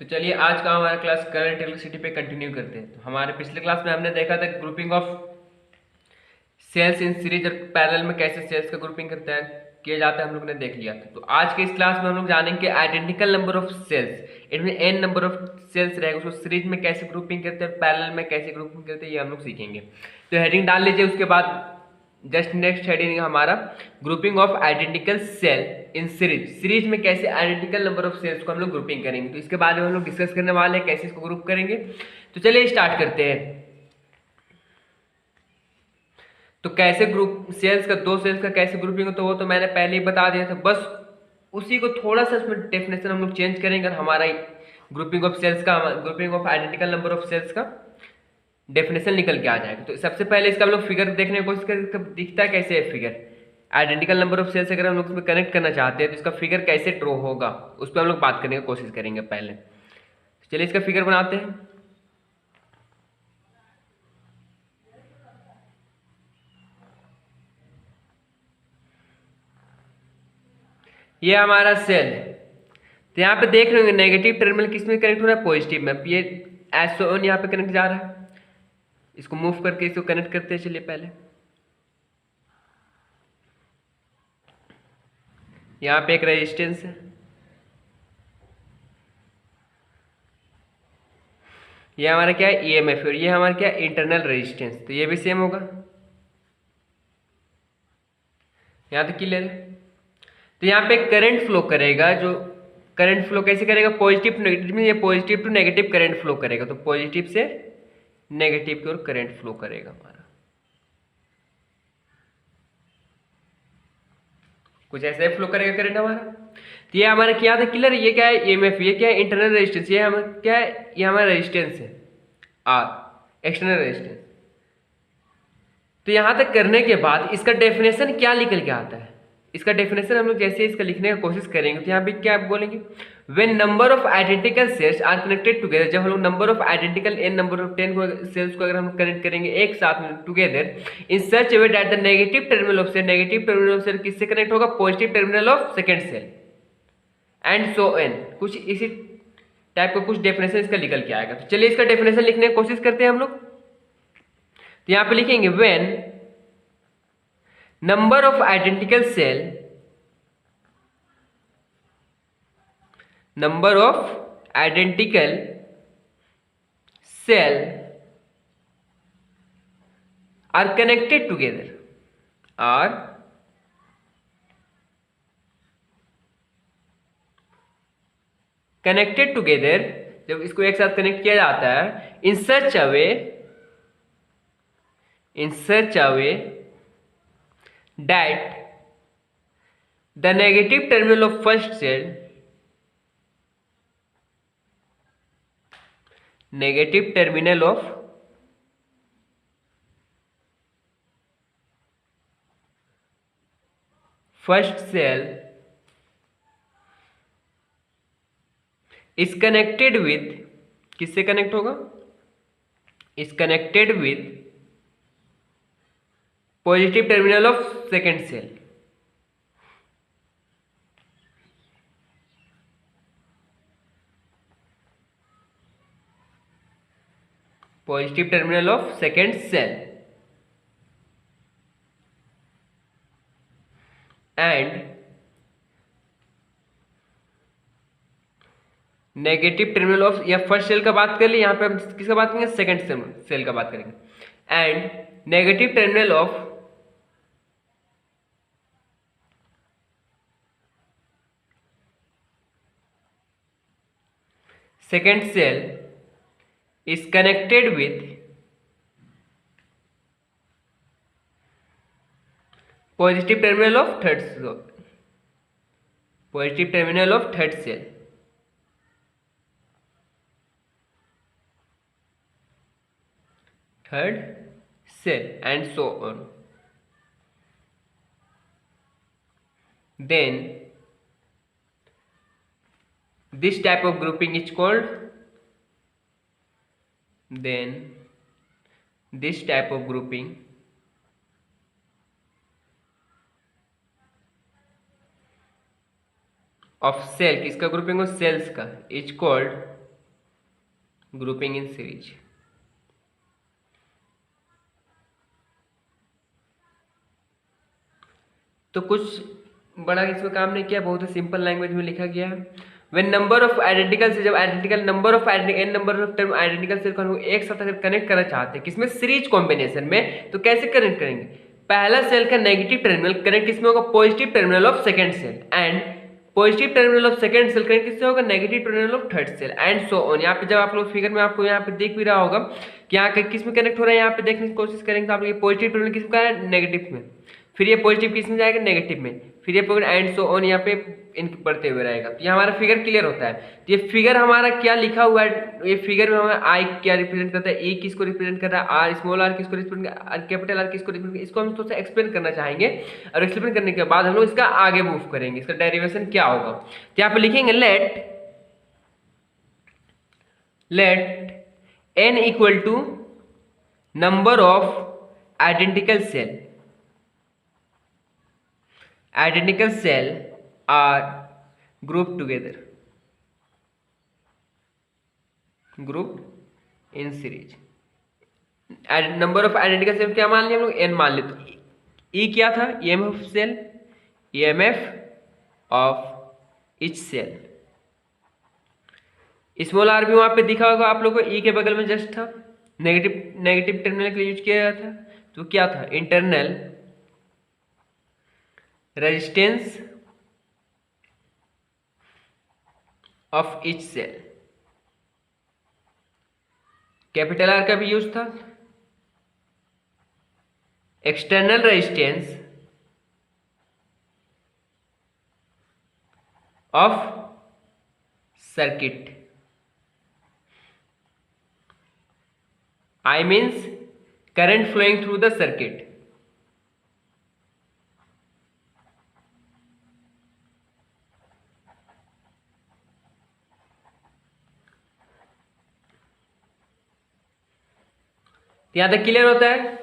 तो चलिए आज का हमारा क्लास करंट इलेक्ट्रिसिटी पे कंटिन्यू करते हैं। तो हमारे पिछले क्लास में हमने देखा था grouping of cells in series और पैरेलल में कैसे सेल्स का ग्रुपिंग करता है किया जाता है, हम लोग ने देख लिया था। तो आज के इस क्लास में हम लोग जानेंगे आइडेंटिकल नंबर ऑफ सेल्स, इनमें एन नंबर ऑफ सेल्स रहेगा, उसको सीरीज में कैसे ग्रुपिंग करते हैं, पैरेलल में कैसे ग्रुपिंग करते हैं, ये हम लोग सीखेंगे। तो हेडिंग डाल लीजिए, उसके बाद जस्ट नेक्स्ट हेडिंग हमारा grouping of identical cell in series. Series में कैसे आइडेंटिकल नंबर ऑफ सेल्स को हम लोग ग्रुपिंग करेंगे, तो इसके बारे में हम लोग डिस्कस करने वाले हैं कैसे इसको ग्रुप करेंगे। तो चलिए स्टार्ट करते हैं। तो कैसे ग्रुप सेल्स का, दो सेल्स का कैसे ग्रुपिंग हो, तो वो तो मैंने पहले ही बता दिया था। बस उसी को थोड़ा सा इसमें डेफिनेशन हम लोग चेंज करेंगे और हमारा ग्रुपिंग ऑफ सेल्स का, grouping of identical number of cells का डेफिनेशन निकल के आ जाएगा। तो सबसे पहले इसका हम लोग फिगर देखने की कोशिश करें, दिखता है कैसे है figure. Identical number of cells अगर हम लोग इसमें कनेक्ट करना चाहते हैं तो इसका फिगर कैसे ड्रॉ होगा, उस पर हम लोग बात करने की कोशिश करेंगे पहले। चलिए इसका फिगर बनाते हैं। ये हमारा सेल है। तो यहाँ पे देख रहे होंगे नेगेटिव टर्मिनल किस में कनेक्ट हो रहा है, पॉजिटिव में। ये SO1 यहाँ पे कनेक्ट जा रहा है, इसको मूव करके इसको कनेक्ट करते हैं। चलिए पहले यहाँ पे एक रेजिस्टेंस है, ये हमारा क्या है EMF, और ये हमारा क्या है इंटरनल रेजिस्टेंस। तो ये भी सेम होगा, यहाँ तक क्लियर है। तो यहाँ पे करंट फ्लो करेगा, जो करंट फ्लो कैसे करेगा, पॉजिटिव टू नेगेटिव में, ये positive to negative current flow करेगा। तो पॉजिटिव से नेगेटिव की ओर करंट फ्लो करेगा हमारा, कुछ ऐसा ही फ्लो करेगा करंट हमारा। तो ये हमारा क्या था क्लियर, ये क्या है EMF, ये क्या है इंटरनल रेजिस्टेंस, ये हमारा क्या है, ये हमारा रेजिस्टेंस है R, एक्सटर्नल रेजिस्टेंस। तो यहां तक करने के बाद इसका डेफिनेशन क्या निकल के आता है, इसका डेफिनेशन हम लोग जैसे इसका लिखने की कोशिश करेंगे तो यहाँ पे क्या बोलेंगे, when number of identical cells are connected together. जब हम लोग number of identical n number of 10 को सेल्स को अगर हम कनेक्ट करेंगे एक साथ में together in such way that the negative terminal of cell, negative terminal of cell किससे कनेक्ट होगा, positive terminal of second cell, and so on. कुछ इसी टाइप का कुछ डेफिनेशन इसका निकल के आएगा। तो चलिए इसका डेफिनेशन लिखने की कोशिश करते हैं हम लोग। तो यहाँ पे लिखेंगे when number of identical cell, number of identical cell are connected together, are connected together, जब इसको एक साथ कनेक्ट किया जाता है, in such a way that the negative terminal of first cell, negative terminal of first cell is connected with, किससे connect होगा, is connected with positive terminal of second cell. Positive terminal of second cell and negative terminal of, या first cell का बात कर ली, यहां पे हम किसका बात करेंगे, सेकेंड सेल का बात करेंगे, and negative terminal of second cell is connected with positive terminal of third cell, positive terminal of third cell, and so on. Then this type of grouping is called, then this type of grouping of cell, किसका grouping हो, sales का, is called grouping in series. तो कुछ बड़ा इसमें काम नहीं किया, बहुत ही सिंपल लैंग्वेज में लिखा गया है। व्हेन नंबर ऑफ आइडेंटिकल से, जब identical number of n number of term identical से को एक साथ अगर कनेक्ट करना चाहते हैं किसमें, सीरीज कॉम्बिनेशन में, तो कैसे कनेक्ट करेंगे? पहला सेल का नेगेटिव टर्मिनल कनेक्ट किसमें होगा, positive terminal of second cell, and positive terminal of second cell connect किससे होगा, negative terminal of third cell, and so on. यहाँ पे जब आप लोग फिगर में आपको यहाँ पे देख भी रहा होगा कि यहाँ किस में कनेक्ट हो रहा है, यहाँ पे देखने की कोशिश करेंगे तो आप लोग पॉजिटिव टर्मिनल किस में है, नेगेटिव में, फिर ये पॉजिटिव किस में जाएगा, नेगेटिव में, फिर ये पॉइंट एंड सो ऑन यहाँ पे इनके बढ़ते हुए रहेगा। तो ये हमारा फिगर क्लियर होता है। तो ये फिगर हमारा क्या लिखा हुआ है, ये फिगर में हमारा आई क्या रिप्रेजेंट करता है, ए किसको रिप्रेजेंट कर रहा है, आर स्मॉल आर किसको रिप्रेजेंट कर रहा है, कैपिटल आर किसको रिप्रेजेंट कर रहा है, इसको हम थोड़ा सा एक्सप्लेन करना चाहेंगे, और एक्सप्लेन करने के बाद हम लोग इसका आगे मूव करेंगे, इसका डेरिवेशन क्या होगा। तो यहाँ पे लिखेंगे let n equal to number of identical cell, identical cell are grouped together, grouped in series। Number of identical cell क्या मान लिया हम लोग, n मान लिया। तो E क्या था, EMF of cell, EMF of each cell. Small r भी वहां पे दिखा होगा आप लोगों को, E के बगल में जस्ट था, नेगेटिव टर्मिनल के लिए यूज किया गया था। तो क्या था, internal resistance of each cell. Capital R का भी यूज था, external resistance of circuit, I means current flowing through the circuit. यहां तक क्लियर होता है।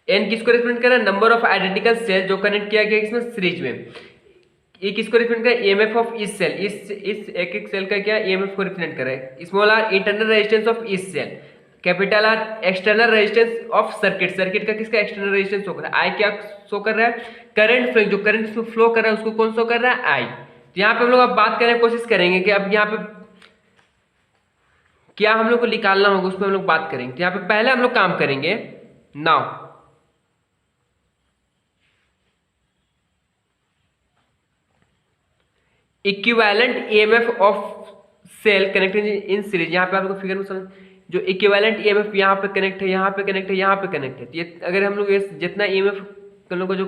एन किसको रिप्रेजेंट कर रहा है, नंबर ऑफ आइडेंटिकल सेल जो कनेक्ट किया गया इसमें सीरीज में। ये किसको रिप्रेजेंट कर रहा है, ईएमएफ ऑफ इस सेल, इस एक एक सेल का क्या ईएमएफ को रिप्रेजेंट कर रहा है। Small R internal resistance of इस cell, capital R external resistance of circuit, circuit का किसका एक्सटर्नल रेजिस्टेंस शो कर रहा है, आई क्या शो कर रहा है, करंट फ्लो, जो करंट इसमें फ्लो कर रहा है उसको कौन शो कर रहा है, आई। तो यहाँ पे हम लोग अब बात करने की कोशिश करेंगे कि अब यहाँ पे क्या हम लोग को निकालना होगा, उसमें हम लोग बात करेंगे। तो यहाँ पे पहले हम लोग काम करेंगे, now equivalent EMF of cell connected in series. यहाँ पे आप लोग फिगर में समझ, जो इक्विवेलेंट ईएमएफ यहाँ पे कनेक्ट है, यहाँ पे कनेक्ट है, यहाँ पे कनेक्ट है। ये अगर हम लोग ये जितना ईएमएफ हम लोग को जो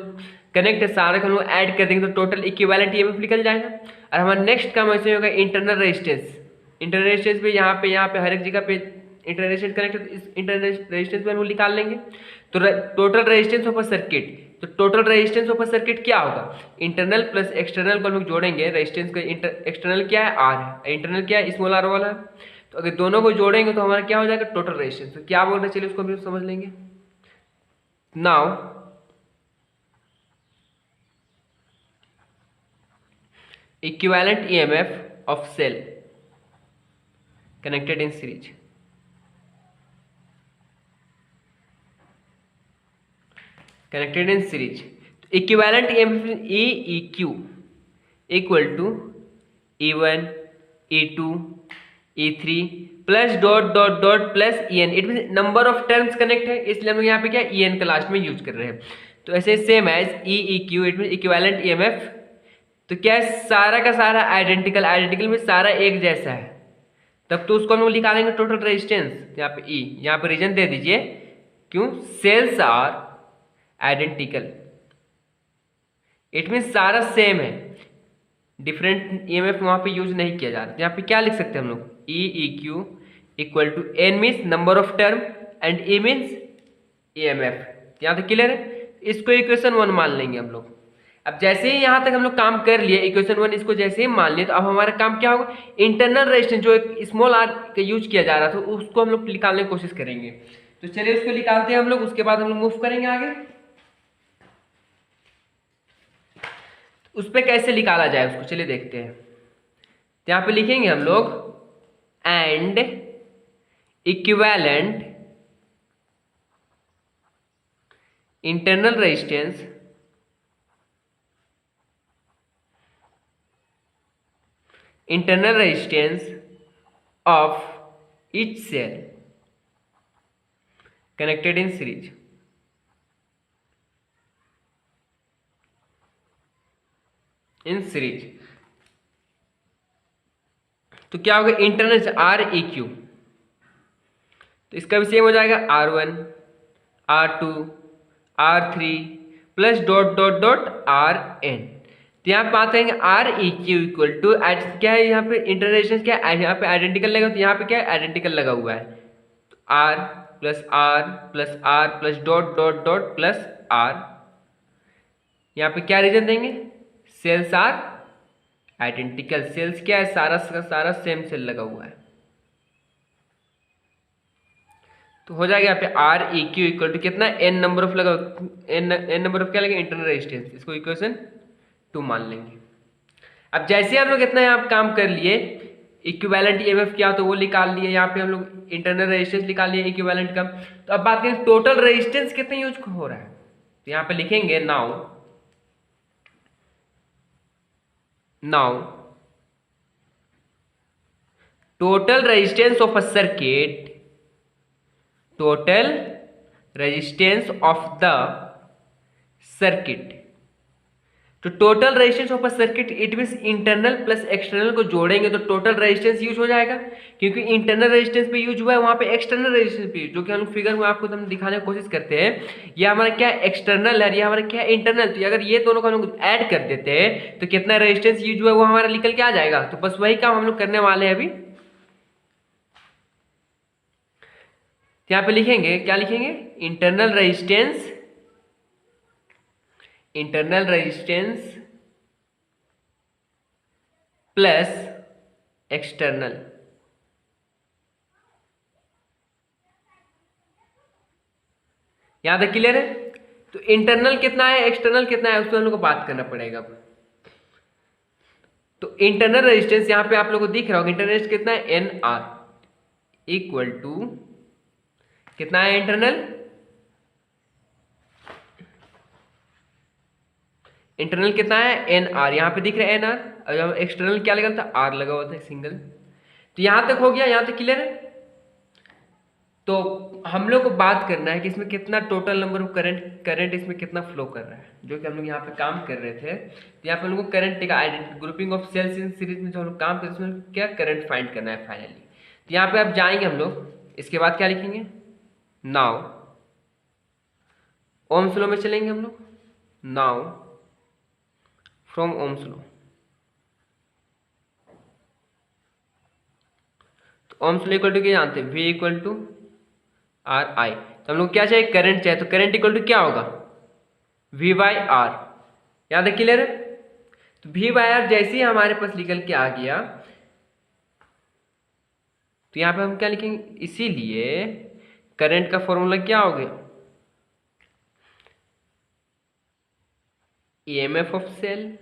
कनेक्ट है सारे हम लोग ऐड कर देंगे तो टोटल इक्विवेलेंट ईएमएफ निकल जाएगा। और हमारा नेक्स्ट काम ऐसे होगा इंटरनल रेजिस्टेंस, इंटरनल रेजिस्टेंस भी यहाँ पे हर एक जगह पे इंटरनल रेजिस्टेंस कनेक्ट है, इस इंटरनल रेजिस्टेंस में हम लोग निकाल लेंगे। तो total resistance of a circuit, तो total resistance of a circuit क्या होगा, इंटरनल प्लस एक्सटर्नल को हम लोग जोड़ेंगे। रेजिस्टेंस का एक्सटर्नल क्या है, आर है, इंटरनल क्या है, स्मॉल आर वाला है। तो अगर दोनों को जोड़ेंगे तो हमारा क्या हो जाएगा, टोटल रेजिस्टेंस। तो क्या बोलना चाहिए उसको हम समझ लेंगे। Now equivalent EMF of cell connected in series, connected in series। तो equivalent EMF EEQ equal to E1 E2 E3 plus dot dot dot plus EN। It mean number of terms connect है इसलिए हम लोग यहाँ पे क्या EN का last में यूज कर रहे हैं। तो ऐसे same as EEQ it mean equivalent EMF। तो क्या है, सारा का सारा आइडेंटिकल में सारा एक जैसा है, तब तो उसको हम लोग निकालेंगे टोटल रेजिस्टेंस। यहाँ पे ई, यहाँ पे रीजन दे दीजिए क्यों, cells are identical, it mean सारा सेम है, डिफरेंट ईएमएफ वहां पे यूज नहीं किया जा रहा। यहाँ पे क्या लिख सकते हैं हम लोग, E E Q equal to N means number of term and E means EMF. यहाँ तक क्लियर है, इसको इक्वेशन 1 मान लेंगे हम लोग। अब जैसे ही यहाँ तक हम लोग काम कर लिए, इक्वेशन 1 इसको जैसे ही मान लिए, तो अब हमारा काम क्या होगा, इंटरनल रेजिस्टेंस जो एक स्मॉल आर का यूज किया जा रहा था उसको हम लोग निकालने की कोशिश करेंगे। तो चलिए उसको निकालते हैं हम लोग, उसके बाद हम लोग मूव करेंगे आगे। उस पर कैसे निकाला जाए उसको चलिए देखते हैं। तो यहाँ पे लिखेंगे हम लोग and equivalent internal resistance of each cell connected in series. तो क्या होगा, इंटरनल आर ई क्यू, तो इसका भी सेम हो जाएगा R1 R2 R3 plus dot dot dot Rn। तो यहाँ पे बात करेंगे R E Q equal to क्या है, यहाँ पे इंटरनल रेजिस्टेंस क्या है, यहाँ पे आइडेंटिकल लगा, तो यहाँ पे क्या है, आइडेंटिकल लगा हुआ है, तो R plus R plus dot dot dot plus R। यहाँ पे क्या रीजन देंगे, सेल्स आर आइडेंटिकल, सेल्स क्या है, सारा का सारा सेम सेल लगा हुआ है। तो हो जाएगा यहाँ पे R E Q equal to कितना, एन नंबर ऑफ लगा, एन नंबर ऑफ क्या लगेगा, इंटरनल रेजिस्टेंस, इसको इक्वेशन 2 मान लेंगे। अब जैसे हम लोग इतना यहाँ काम कर लिए, इक्विवेलेंट ईएमएफ क्या तो वो निकाल लिए, यहाँ पे हम लोग इंटरनल रेजिस्टेंस निकाल लिए इक्विवेलेंट का। तो अब बात करें टोटल रेजिस्टेंस कितना यूज हो रहा है, तो यहाँ पे लिखेंगे now total resistance of a circuit, total resistance of the circuit, तो total resistance of a circuit it means internal plus external को जोड़ेंगे तो टोटल रेजिस्टेंस यूज हो जाएगा, क्योंकि इंटरनल रेजिस्टेंस पे यूज हुआ है, वहां पे एक्सटर्नल रेजिस्टेंस पे, जो कि हम फिगर में आपको हम दिखाने की कोशिश करते हैं, ये हमारा क्या एक्सटर्नल है, ये हमारा क्या इंटरनल। तो अगर ये दोनों को हम लोग ऐड कर देते हैं तो कितना रेजिस्टेंस यूज हुआ है वो हमारा निकल के आ जाएगा। तो बस वही काम हम लोग करने वाले हैं अभी। यहाँ पे लिखेंगे, क्या लिखेंगे, इंटरनल रेजिस्टेंस प्लस एक्सटर्नल। यहां तक क्लियर है। तो इंटरनल कितना है, एक्सटर्नल कितना है, उसमें हम लोग को बात करना पड़ेगा। तो इंटरनल रेजिस्टेंस यहां पे आप लोगों को दिख रहा होगा, इंटरनल रेजिस्टेंस कितना है, एन आर इक्वल टू कितना है इंटरनल कितना है, एन आर, यहाँ पे दिख रहा है एन आर, और एक्सटर्नल क्या लगा था, आर लगा हुआ था सिंगल। तो यहां तक हो गया, यहां तक क्लियर है। तो हम लोग को बात करना है कि इसमें कितना टोटल नंबर ऑफ करंट इसमें कितना फ्लो कर रहा है, जो कि हम लोग यहाँ पे काम कर रहे थे। तो यहाँ पे हम लोग को करंट का grouping of cells in series में जो हम लोग काम करते हैं उसमें क्या करंट फाइंड करना है फाइनली। तो यहाँ पे अब जाएंगे हम लोग, इसके बाद क्या लिखेंगे, नाउ ओम्स लॉ में चलेंगे हम लोग, नाउ फ्रॉम ओम्स लॉ। तो ओम्स लॉ इक्वल टू क्या जानते हैं, V equal to R I. तो हम लोग क्या चाहिए, करंट चाहिए, तो करंट इक्वल टू क्या होगा, V बाई आर। याद है, क्लियर है। तो V बाई आर जैसे ही हमारे पास निकल के आ गया, तो यहां पे हम क्या लिखेंगे, इसीलिए करंट का फॉर्मूला क्या हो गया, EMF of cell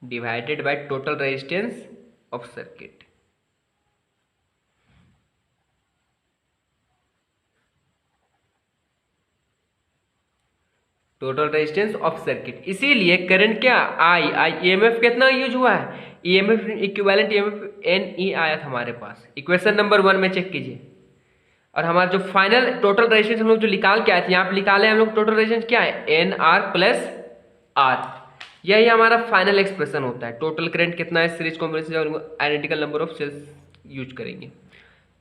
divided by total resistance of circuit. Total resistance of circuit, इसीलिए करंट क्या, आई ईएमएफ कितना यूज हुआ है, EMF equivalent EMF n E आया था हमारे पास, इक्वेशन नंबर 1 में चेक कीजिए। और हमारा जो फाइनल टोटल रेजिस्टेंस हम लोग जो निकाल के आए थे, यहाँ पे निकाले हम लोग टोटल रेजिस्टेंस क्या है, एन आर प्लस आर। यही हमारा फाइनल एक्सप्रेशन होता है, टोटल करंट कितना है series combination, identical number of cells use करेंगे।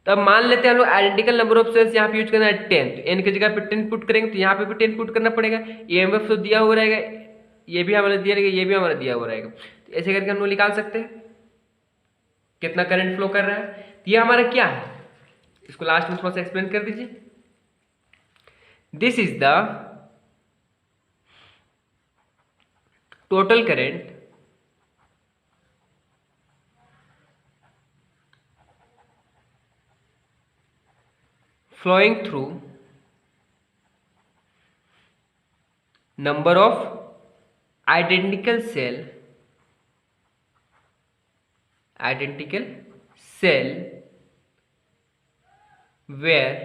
तब मान लेते हैं हम लोग आइडेंटिकल नंबर ऑफ सेल्स यहाँ पे यूज करना है 10, तो एन की जगह पे 10 पुट करेंगे, तो यहाँ पे भी 10 पुट करना पड़ेगा। ईएमएफ तो दिया हुआ रहेगा, ये भी हमारा दिया रहेगा, ये भी हमारा दिया हुआ रहेगा। तो ऐसे करके हम लोग निकाल सकते हैं कितना करंट फ्लो कर रहा है। तो ये हमारा क्या है, इसको लास्ट में थोड़ा सा एक्सप्लेन कर दीजिए। This is the total current flowing through number of identical cell cell where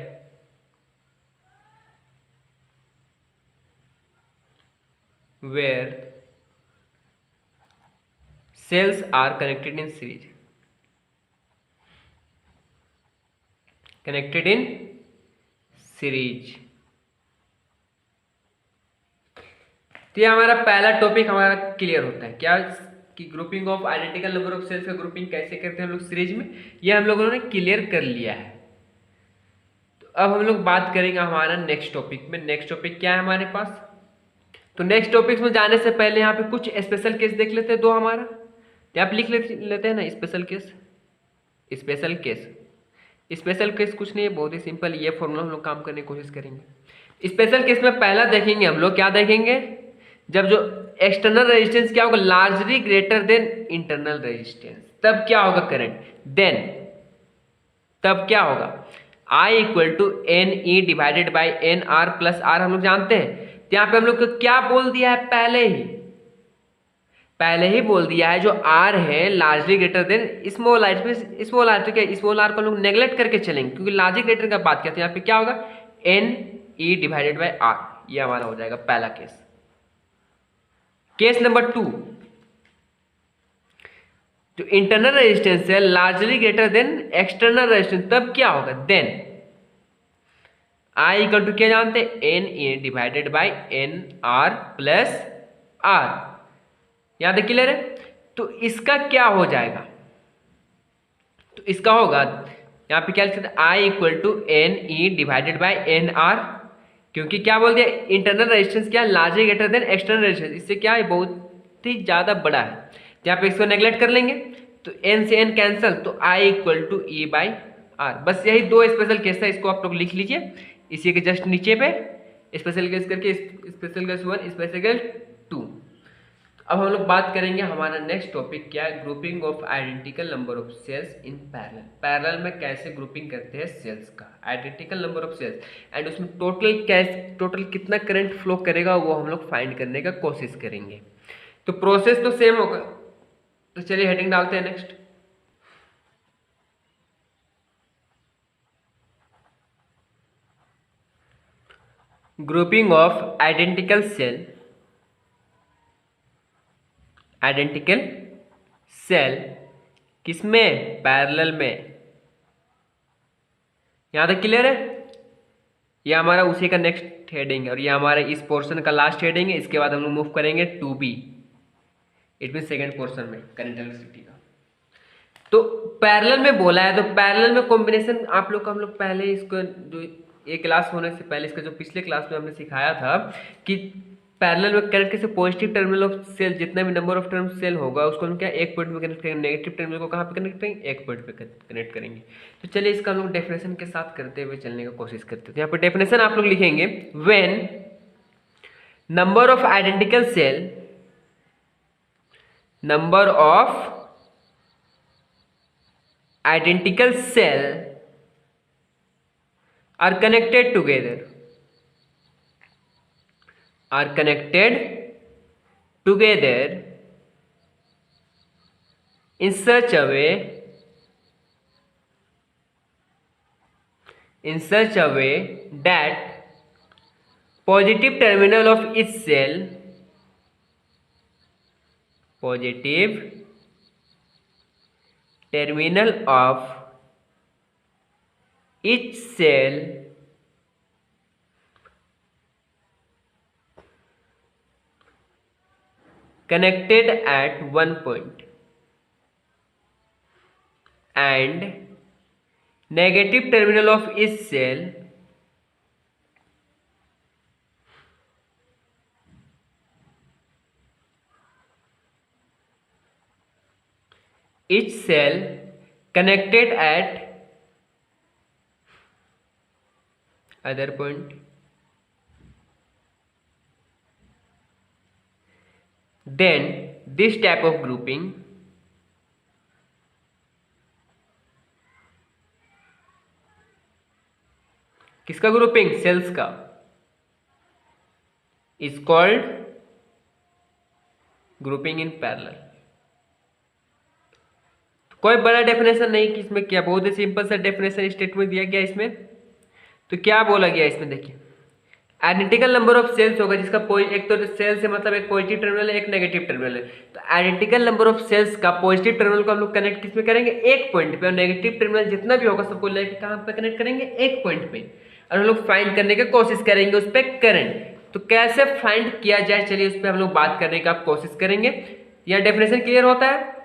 cells are connected in series, connected in series। तो ये हमारा पहला टॉपिक हमारा क्लियर होता है क्या, कि grouping of identical number of cells का ग्रुपिंग कैसे करते हैं हम लोग सीरीज में, ये हम लोगों ने क्लियर कर लिया है। तो अब हम लोग बात करेंगे हमारा नेक्स्ट टॉपिक में। नेक्स्ट टॉपिक क्या है हमारे पास, तो नेक्स्ट टॉपिक में जाने से पहले यहाँ पे कुछ स्पेशल केस देख लेते हैं दो हमारा। तो आप लिख लेते हैं ना special case. Special case, special case कुछ नहीं है, बहुत ही सिंपल, ये फॉर्मूला हम लोग काम करने की कोशिश करेंगे। स्पेशल केस में पहला देखेंगे हम लोग, क्या देखेंगे, जब जो एक्सटर्नल रेजिस्टेंस क्या होगा, largely greater than internal resistance, तब क्या होगा करंट, देन तब क्या होगा, I equal to N E divided by N r plus R हम लोग जानते हैं। तो यहाँ पे हम लोग को क्या बोल दिया है, पहले ही बोल दिया है जो R है largely greater than small r. Small r तो क्या, स्मॉल आर को हम लोग नेग्लेक्ट करके चलेंगे क्योंकि लार्जली ग्रेटर का बात करते हैं। यहाँ पे क्या होगा, n E divided by R, ये हमारा हो जाएगा पहला केस। केस नंबर 2, जो इंटरनल रेजिस्टेंस है largely greater than external resistance, तब क्या होगा, देन आई इक्वल टू क्या जानते हैं, n A divided by N r plus r. यहां तक क्लियर है। तो इसका क्या हो जाएगा, तो इसका होगा यहां पे क्या लिख सकते हैं, I equal to N E divided by N R, क्योंकि क्या बोल दिया, इंटरनल रेजिस्टेंस क्या, largely greater than external resistance, इससे क्या है, बहुत ही ज्यादा बड़ा है। तो यहाँ पे इसको नेग्लेक्ट कर लेंगे, तो एन से एन कैंसल, तो I equal to E by R. बस यही दो स्पेशल केस है, इसको आप लोग लिख लीजिए इसी के जस्ट नीचे पे, स्पेशल केस करके, स्पेशल केस 1, स्पेशल केस 2। अब हम लोग बात करेंगे हमारा नेक्स्ट टॉपिक क्या है, grouping of identical number of cells in parallel. Parallel में कैसे ग्रुपिंग करते हैं सेल्स का, identical number of cells, and उसमें टोटल कितना करंट फ्लो करेगा वो हम लोग फाइंड करने का कोशिश करेंगे। तो प्रोसेस तो सेम होगा। तो चलिए हेडिंग डालते हैं next. Grouping of identical cell किसमें, पैरेलल में। यहां तक क्लियर है। ये हमारा उसी का नेक्स्ट हेडिंग है और ये हमारा इस पोर्शन का लास्ट हेडिंग है। इसके बाद हम लोग मूव करेंगे to B, it mean second portion में करंट इलेक्ट्रिसिटी का। तो पैरेलल में बोला है, तो पैरेलल में कॉम्बिनेशन आप लोग को हम लोग पहले इसको जो ये क्लास होने से पहले इसका जो पिछले क्लास में हमने सिखाया था कि पैरेलल में करंट कैसे, पॉजिटिव टर्मिनल ऑफ सेल, जितना भी नंबर ऑफ टर्म सेल होगा उसको हम क्या एक पॉइंट में कनेक्ट करेंगे, नेगेटिव टर्मिनल को कहाँ पे कनेक्ट करेंगे, एक पॉइंट पे कनेक्ट करेंगे। तो चलिए इसका हम लोग डेफिनेशन के साथ करते हुए चलने का कोशिश करते हैं। यहाँ पे डेफिनेशन आप लोग लिखेंगे, when number of identical cell, number of identical cell are connected together in such a way that positive terminal of each cell, positive terminal of each cell connected at one point and negative terminal of each cell connected at other point, then this type of grouping किसका grouping, sales का, is called grouping in parallel. कोई बड़ा definition नहीं कि इसमें क्या, बहुत ही simple सा डेफिनेशन स्टेटमेंट दिया गया इसमें। तो क्या बोला गया इसमें, देखिए आइडेंटिकल नंबर ऑफ सेल्स होगा जिसका एक तो सेल से मतलब एक पॉजिटिव टर्मिनल है एक नेगेटिव टर्मिनल है। तो आइडेंटिकल नंबर ऑफ सेल्स का पॉजिटिव टर्मिनल को हम लोग कनेक्ट किसमें करेंगे, एक पॉइंट पे, और नेगेटिव टर्मिनल जितना भी होगा सबको लेके कहां पे कनेक्ट करेंगे, एक पॉइंट पे, और हम लोग फाइंड करने की कोशिश करेंगे उस पर करंट। तो कैसे फाइंड किया जाए, चलिए उस पर हम लोग बात करने का कोशिश करेंगे। यह डेफिनेशन क्लियर होता है।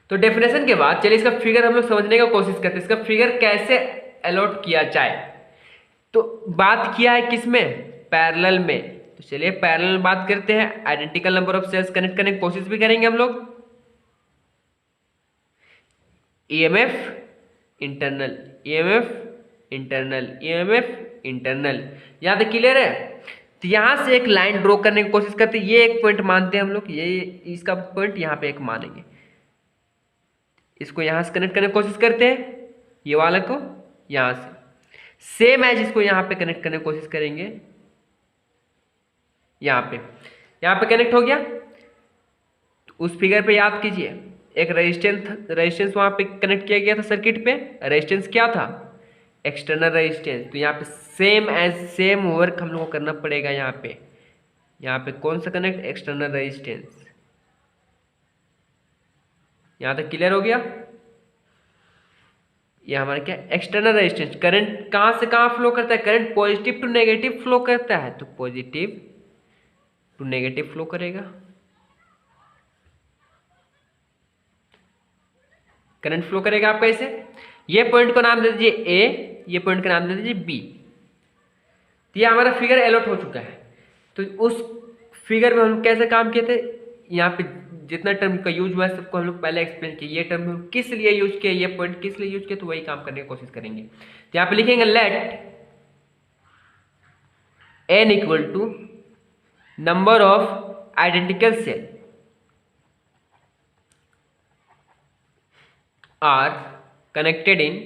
तो डेफिनेशन के बाद चलिए इसका फिगर हम लोग समझने का कोशिश करते हैं, इसका फिगर कैसे अलॉट किया जाए। तो बात किया है किसमें, पैरेलल में। तो चलिए पैरेलल में बात करते हैं, identical number of cells connect करने की कोशिश भी करेंगे हम लोग। EMF internal, EMF internal, EMF internal, यहां तक क्लियर है। तो यहां से एक लाइन ड्रॉ करने की कोशिश करते हैं, ये एक पॉइंट मानते हैं हम लोग, ये इसका पॉइंट यहां पे एक मानेंगे, इसको यहां से कनेक्ट करने की कोशिश करते हैं, ये वाला को यहां से सेम एज इसको यहां पे कनेक्ट करने की कोशिश करेंगे, यहां पे कनेक्ट हो गया। तो उस फिगर पे याद कीजिए एक रेजिस्टेंस वहां पे कनेक्ट किया गया था सर्किट पे, रेजिस्टेंस क्या था, एक्सटर्नल रेजिस्टेंस। तो यहाँ पे सेम वर्क हम लोग को करना पड़ेगा, यहाँ पे कौन सा कनेक्ट, एक्सटर्नल रेजिस्टेंस। यहां तक क्लियर हो गया। ये हमारा क्या, एक्सटर्नल रेजिस्टेंस। करंट कहां से कहां फ्लो करता है, current positive to negative flow करता है, तो पॉजिटिव टू नेगेटिव फ्लो करेगा। करंट फ्लो करेगा आप कैसे, ये पॉइंट को नाम दे दीजिए ए, ये पॉइंट का नाम दे दीजिए बी। तो ये हमारा फिगर अलॉट हो चुका है। तो उस फिगर में हम कैसे काम किए थे, यहाँ पे जितना टर्म का यूज हुआ है सबको हम लोग पहले एक्सप्लेन किए, ये टर्म हम किस लिए यूज किया, ये पॉइंट किस लिए यूज किया, तो वही काम करने की कोशिश करेंगे। तो यहाँ पे लिखेंगे let n equal to number of identical cell are connected in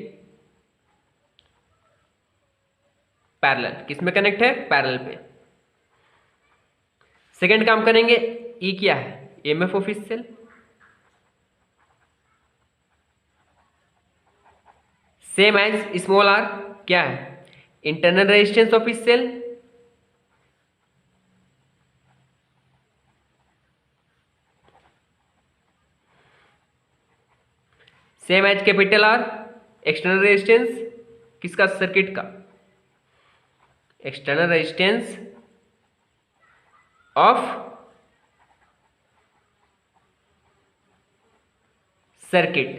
parallel. किसमें कनेक्ट है, पैरेलल पे। सेकंड काम करेंगे, ई क्या है, ईएमएफ ऑफ इस cell. Same as small r क्या है, इंटरनल रेजिस्टेंस ऑफ इस cell. Same as capital R, external resistance किसका, सर्किट का, external resistance of circuit.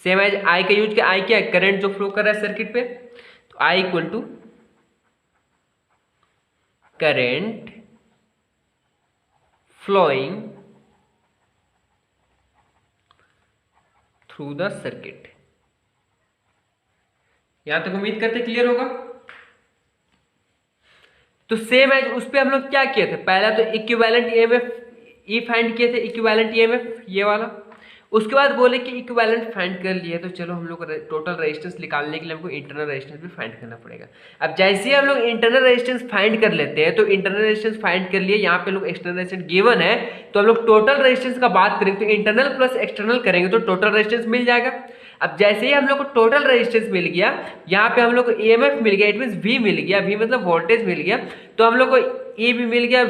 Same as I का यूज, क्या आई क्या है, करंट जो फ्लो कर रहा है सर्किट पे। तो I equal to current flowing through the circuit. यहां तक उम्मीद करते क्लियर होगा। तो सेम एज उस पे हम लोग क्या किए थे, पहला तो इक्विवेलेंट ईएमएफ ई फाइंड किए थे, इक्विवेलेंट ईएमएफ ये वाला। उसके बाद बोले कि इक्विवेलेंट फाइंड कर लिए, तो चलो हम लोग टोटल रेजिस्टेंस निकालने के लिए हमको इंटरनल रेजिस्टेंस भी फाइंड करना पड़ेगा। अब जैसे ही हम लोग इंटरनल रेजिस्टेंस फाइंड कर लेते हैं, तो इंटरनल रेजिस्टेंस फाइंड कर लिए, यहाँ पे लोग एक्सटर्नल रेजिस्टेंस गिवन है, तो हम लोग टोटल रेजिस्टेंस का बात करेंगे, तो इंटरनल प्लस एक्सटर्नल करेंगे तो टोटल रेजिस्टेंस मिल जाएगा। अब जैसे ही हम लोग को टोटल रेजिस्टेंस मिल गया, यहाँ पे हम लोग को ईएमएफ मिल गया, इट मींस वी मिल गया, वी मतलब वोल्टेज मिल गया, तो हम लोग को ई भी मिल गया,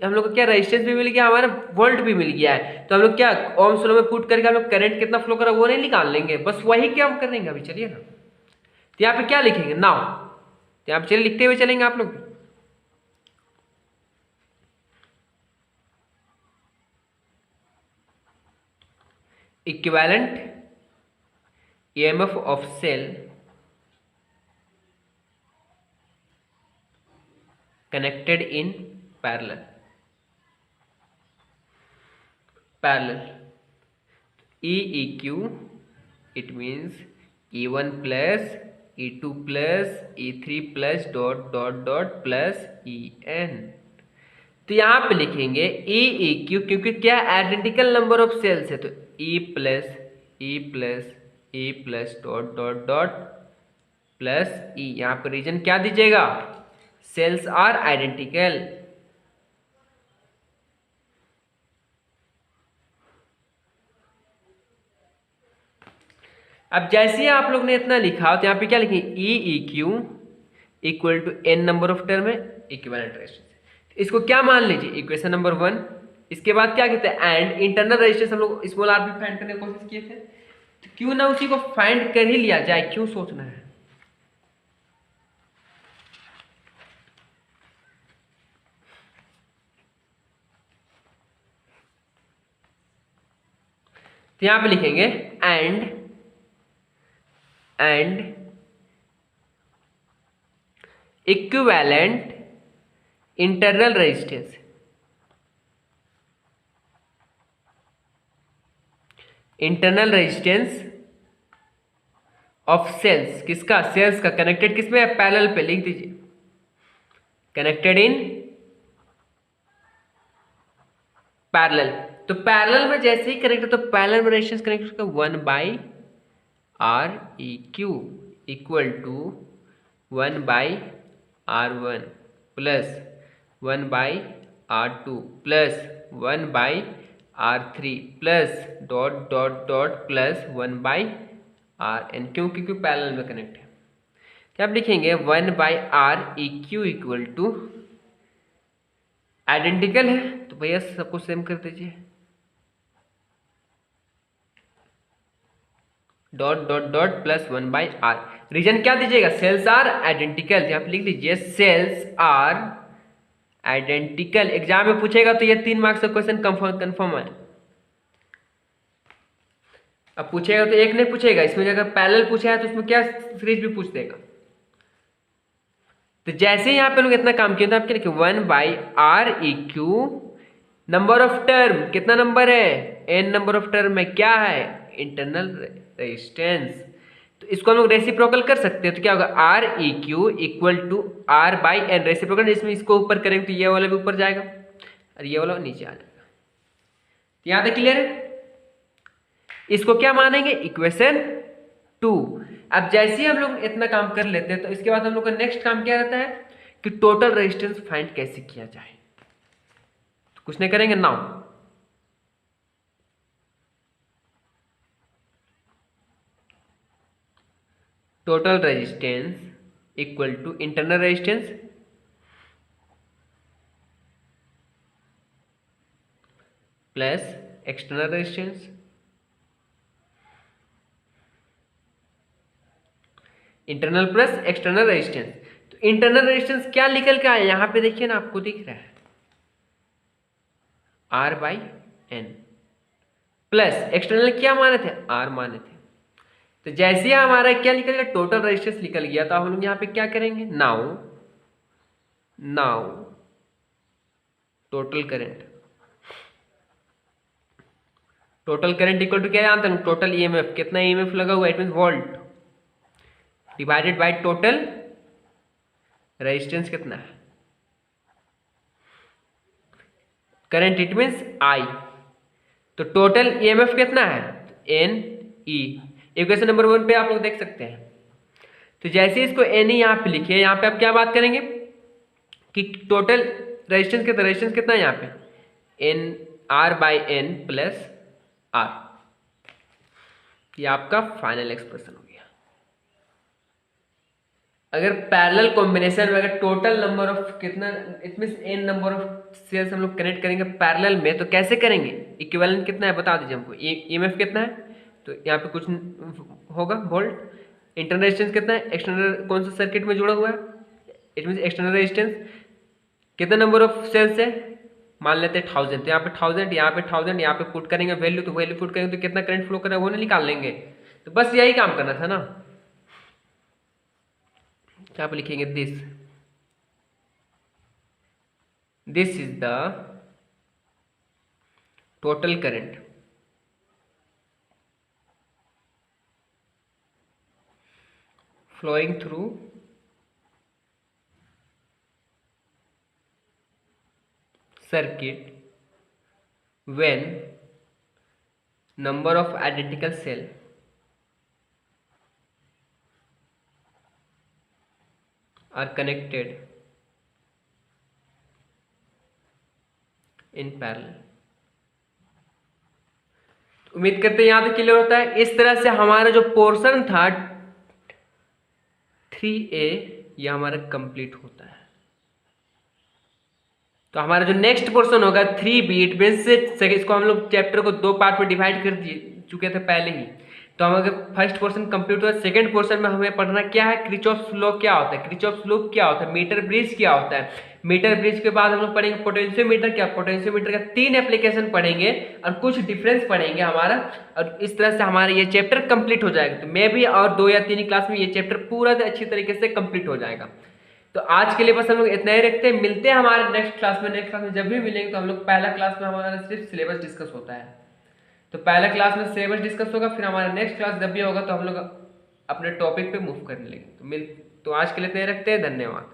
हम लोग को क्या रेजिस्टेंस भी मिल गया, हमारा वोल्ट भी मिल गया है। तो हम लोग क्या ओम्स लॉ में पुट करके हम लोग करंट कितना फ्लो कर रहा है वो नहीं निकाल लेंगे, बस वही क्या हम करेंगे अभी, चलिए ना। तो यहाँ पे क्या लिखेंगे नाउ, तो यहाँ पे चलिए लिखते हुए चलेंगे आप लोग। Equivalent EMF of cell connected in parallel, EEQ it means E1 plus E2 plus E3 plus dot plus EN। तो यहाँ पे लिखेंगे EEQ, क्योंकि क्या आइडेंटिकल नंबर ऑफ सेल्स है, तो E plus dot plus E। यहाँ पर रीजन क्या दीजिएगा, सेल्स आर आइडेंटिकल। अब जैसे ही आप लोग ने इतना लिखा तो यहाँ पे क्या लिखेंगे, E E Q equal to N number of term है इक्विवेलेंट रेजिस्टेंस। इसको क्या मान लीजिए, इक्वेशन नंबर 1। इसके बाद क्या कहते हैं, एंड इंटरनल रेजिस्टेंस हम लोग स्मॉल आर भी फाइंड करने की कोशिश किए थे, तो क्यों ना उसी को फाइंड कर ही लिया जाए, क्यों सोचना है। तो यहां पे लिखेंगे and equivalent internal resistance, internal resistance of cells, किसका, सेल्स का, कनेक्टेड किसमें है, पैरेलल पे, लिख दीजिए कनेक्टेड इन पैरेलल। तो पैरेलल में जैसे ही कनेक्ट तो पैरेलल में रेजिस्टेंस कनेक्ट होगा 1/Req equal to 1/R1 plus 1/R2 plus 1/R3 plus dot dot dot plus 1/Rn, क्यों, क्योंकि पैरेलल में कनेक्ट है। क्या आप लिखेंगे 1/Req इक्वल टू, आइडेंटिकल है तो भैया सबको सेम कर दीजिए, dot dot dot plus 1/R। Reason क्या दीजिएगा, सेल्स आर आइडेंटिकल, यहाँ पे लिख दीजिए सेल्स आर आइडेंटिकल। एग्जाम में पूछेगा तो ये 3 मार्क्स का क्वेश्चन कंफर्म है। अब पूछेगा तो एक नहीं पूछेगा, इसमें अगर पैरेलल पूछा है तो उसमें क्या सीरीज भी पूछ देगा। तो जैसे यहाँ पे लोग इतना काम किया तो आप क्या लिखे 1/Req, नंबर ऑफ टर्म कितना नंबर है, n नंबर ऑफ टर्म में क्या है, इंटरनल रेजिस्टेंस। तो इसको हम लोग रेसिप्रोकल कर सकते हैं, तो क्या होगा Req equal to R/n, reciprocal इसमें इसको ऊपर करेंगे तो ये वाला भी ऊपर जाएगा और ये वाला नीचे आ जाएगा। यहां तक क्लियर है। इसको क्या मानेंगे, इक्वेशन 2। अब जैसे ही हम लोग इतना काम कर लेते हैं तो इसके बाद हम लोग का नेक्स्ट काम क्या रहता है कि टोटल रेजिस्टेंस फाइंड कैसे किया जाए। तो कुछ नहीं करेंगे now, total resistance equal to internal resistance plus external resistance, internal plus external resistance. तो इंटरनल रेजिस्टेंस क्या निकल के आया, यहां पे देखिए ना, आपको दिख रहा है R/n, प्लस एक्सटर्नल क्या माने थे, R माने थे। तो जैसे हमारा क्या निकल गया, टोटल रेजिस्टेंस निकल गया, तो हम लोग यहाँ पे क्या करेंगे, now total current, total current equal to क्या जानते हैं, टोटल ईएमएफ, कितना ईएमएफ लगा हुआ है, it mean volt divided by total resistance कितना है, करंट इट मीन्स I। तो टोटल ईएमएफ कितना है, NE, इक्वेशन नंबर 1 पे आप लोग देख सकते हैं। तो जैसे इसको NE यहाँ पे लिखिए, यहाँ पे आप क्या बात करेंगे कि टोटल रेजिस्टेंस कितना है, यहाँ पे R/n प्लस R, ये आपका फाइनल एक्सप्रेशन हो गया। अगर पैरेलल कॉम्बिनेशन में अगर टोटल नंबर ऑफ कितना, it means n number of cells हम लोग कनेक्ट करेंगे पैरेलल में, तो कैसे करेंगे, इक्विवेलेंट कितना है बता दीजिए हमको, ईएमएफ कितना है, तो यहाँ पे कुछ होगा वोल्ट, इंटरनल रेजिस्टेंस कितना है, एक्सटर्नल कौन सा सर्किट में जुड़ा हुआ है, इट मींस एक्सटर्नल रेजिस्टेंस, कितना नंबर ऑफ सेल्स है, मान लेते हैं 1000, तो यहाँ पे 1000, यहाँ पे 1000, यहाँ पे पुट करेंगे वैल्यू, तो वैल्यू पुट करेंगे तो कितना करंट फ्लो कर रहा है वो नहीं निकाल लेंगे। तो बस यही काम करना था ना। क्या पे लिखेंगे, this is the total current flowing through circuit when number of identical cell are connected in parallel। उम्मीद करते हैं यहाँ तक क्लियर होता है। इस तरह से हमारा जो पोर्शन था 3A ये हमारा कंप्लीट होता है। तो हमारा जो नेक्स्ट पोर्शन होगा 3B, इट मीन्स इसको हम लोग चैप्टर को 2 पार्ट में डिवाइड कर चुके थे पहले ही। तो हम अगर फर्स्ट पोर्शन कंप्लीट हुआ, सेकंड पोर्शन में हमें पढ़ना क्या है, क्रिचॉफ्स लॉ क्या होता है, क्रिचॉफ्स लूप क्या होता है, मीटर ब्रिज क्या होता है। मीटर ब्रिज के बाद हम लोग पढ़ेंगे पोटेंशियोमीटर क्या, पोटेंशियोमीटर का 3 एप्लीकेशन पढ़ेंगे और कुछ डिफरेंस पढ़ेंगे हमारा, और इस तरह से हमारा ये चैप्टर कंप्लीट हो जाएगा। तो मे भी और 2 या 3 क्लास में ये चैप्टर पूरा अच्छी तरीके से कंप्लीट हो जाएगा। तो आज के लिए बस हम लोग इतना ही रखते हैं, मिलते हैं हमारे नेक्स्ट क्लास में। नेक्स्ट क्लास में जब भी मिलेंगे तो हम लोग पहला क्लास में हमारा सिर्फ सिलेबस डिस्कस होता है, तो पहला क्लास में सिलेबस डिस्कस होगा, फिर हमारा नेक्स्ट क्लास जब भी होगा तो हम लोग अपने टॉपिक पे मूव करने लगे। तो आज के लिए इतना ही रखते हैं, धन्यवाद।